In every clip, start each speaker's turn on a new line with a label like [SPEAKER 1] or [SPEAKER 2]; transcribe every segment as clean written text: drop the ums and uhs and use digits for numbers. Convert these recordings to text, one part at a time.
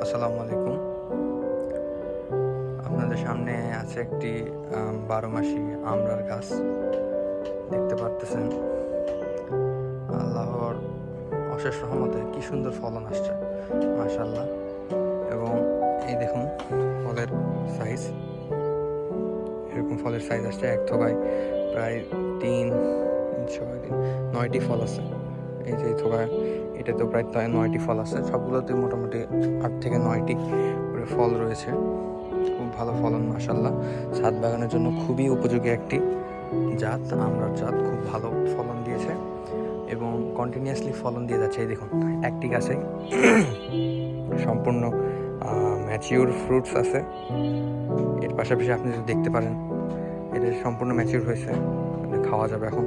[SPEAKER 1] আসসালামু আলাইকুম। আপনাদের সামনে আছে একটি 12 মাসি আমড়ার গাছ। দেখতে পারতেছেন আল্লাহর অশেষ রহমতে কি সুন্দর ফলন আসছে, মাশাআল্লাহ। এবং এই দেখুন ফলের সাইজ, এরকম ফলের সাইজ আসছে। এক থোকায় প্রায় 9টি ফল আছে। এই যে থোকায় এটাতেও প্রায় 9টি ফল আছে। সবগুলোতে মোটামুটি 8 থেকে 9টি করে ফল রয়েছে। খুব ভালো ফলন, মাশাআল্লাহ। ছাদ বাগানের জন্য খুবই উপযোগী একটি জাত, আমড়ার জাত। খুব ভালো ফলন দিয়েছে এবং কন্টিনিউয়াসলি ফলন দিয়ে যাচ্ছে। এই দেখুন একটি গাছে সম্পূর্ণ ম্যাচিউর ফ্রুটস আছে। এর পাশাপাশি আপনি যদি দেখতে পারেন এটা সম্পূর্ণ ম্যাচিউর হয়েছে, খাওয়া যাবে এখন।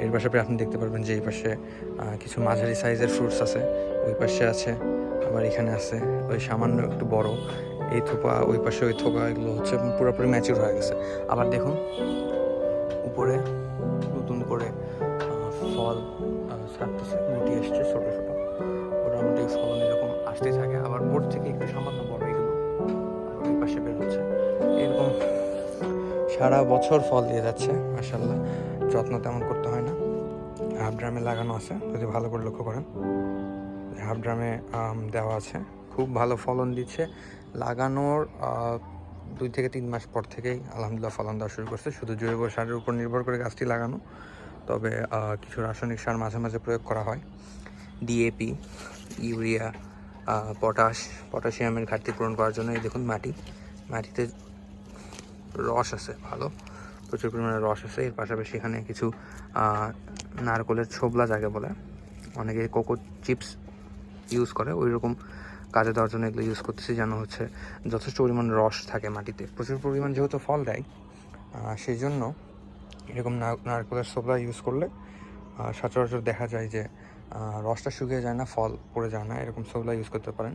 [SPEAKER 1] এর পাশাপাশি আপনি দেখতে পারবেন যে এই পাশে কিছু মাঝারি সাইজের ফ্রুটস আছে, ওই পাশে আছে, আবার এখানে আছে ওই সামান্য একটু বড়। এই থোপা, ওই পাশে ওই থোপা, এগুলো হচ্ছে পুরোপুরি ম্যাচিউর হয়ে গেছে। আবার দেখুন উপরে নতুন করে ফল ছাড়তেছে, গুটি এসছে ছোটো ছোটো। মোটামুটি ফলন এরকম আসতেই থাকে। আবার ওর থেকে একটু সামান্য বড় এগুলো আবার ওই পাশে বের হচ্ছে। এরকম সারা বছর ফল দিয়ে যাচ্ছে, মাশাআল্লাহ। যত্ন তেমন করতে হয় না। হাফ ড্রামে লাগানো আছে, যদি ভালো করে লক্ষ্য করেন হাফ ড্রামে দেওয়া আছে। খুব ভালো ফলন দিচ্ছে। লাগানোর 2 থেকে 3 মাস পর থেকেই আলহামদুলিল্লাহ ফলন দেওয়া শুরু করছে। শুধু জৈব সারের উপর নির্ভর করে গাছটি লাগানো, তবে কিছু রাসায়নিক সার মাঝে মাঝে প্রয়োগ করা হয়। ডিএপি, ইউরিয়া, পটাশিয়ামের ঘাটতি পূরণ করার জন্য। এই দেখুন মাটিতে রস আছে, ভালো প্রচুর পরিমাণে রস আছে। এর পাশাপাশি এখানে কিছু নারকলের ছোবলা যাকে বলে, অনেকে কোকো চিপস ইউজ করে, ওই রকম কাজে দেওয়ার জন্য এগুলো ইউজ করতেছি, যেন হচ্ছে যথেষ্ট পরিমাণ রস থাকে মাটিতে। প্রচুর পরিমাণ যেহেতু ফল দেয়, সেই জন্য এরকম নারকলের ছোবলা ইউজ করলে সচরাচর দেখা যায় যে রসটা শুকিয়ে যায় না, ফল পড়ে যায় না। এরকম ছোবলা ইউজ করতে পারেন।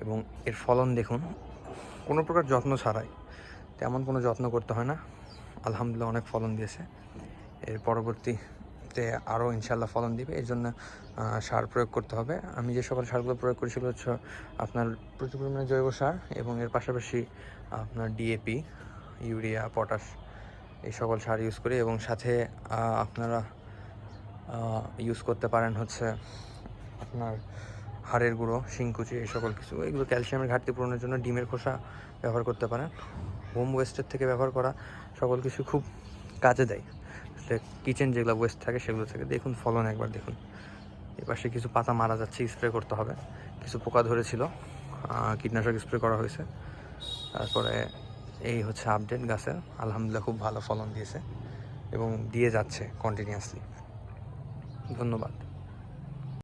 [SPEAKER 1] এবং এর ফলন দেখুন, কোনো প্রকার যত্ন ছাড়াই, তেমন কোনো যত্ন করতে হয় না। আলহামদুলিল্লাহ অনেক ফলন দিয়েছে। এর পরবর্তীতে আরও ইনশাল্লাহ ফলন দিবে। এর জন্য সার প্রয়োগ করতে হবে। আমি যে সকল সারগুলো প্রয়োগ করি সেগুলো হচ্ছে আপনার প্রচুর পরিমাণে জৈব সার, এবং এর পাশাপাশি আপনার ডিএপি, ইউরিয়া, পটাশ, এই সকল সার ইউজ করি। এবং সাথে আপনারা ইউজ করতে পারেন হচ্ছে আপনার হাড়ের গুঁড়ো, শিংকুচি, এই সকল কিছু। এগুলো ক্যালসিয়ামের ঘাটতি পূরণের জন্য ডিমের খোসা ব্যবহার করতে পারেন। হোম ওয়েস্টের থেকে ব্যবহার করা সকল কিছু খুব কাজে দেয়। কিচেন যেগুলো ওয়েস্ট থাকে সেগুলো থেকে। দেখুন ফলন একবার দেখুন। এপাশে কিছু পাতা মারা যাচ্ছে, স্প্রে করতে হবে। কিছু পোকা ধরেছিল, কীটনাশক স্প্রে করা হয়েছে। তারপরে এই হচ্ছে আপডেট গাছের। আলহামদুলিল্লাহ খুব ভালো ফলন দিয়েছে এবং দিয়ে যাচ্ছে কন্টিনিউয়াসলি। ধন্যবাদ।